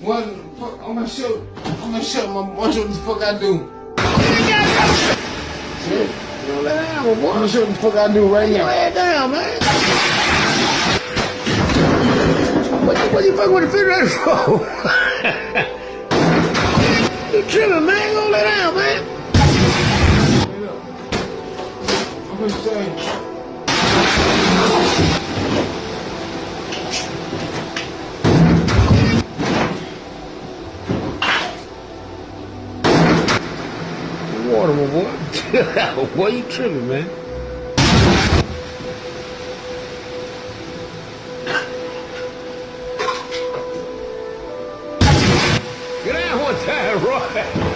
Fuck, I'm gonna show what the fuck I do. Shit. You don't let down, boy. I'm gonna show what the fuck I do right now. Lay it down, man. What you fucking with the refrigerator for? You tripping, man. Go lay down, man. I'm gonna say. Water, my boy. Why you tripping, man? Get out one time, Roy.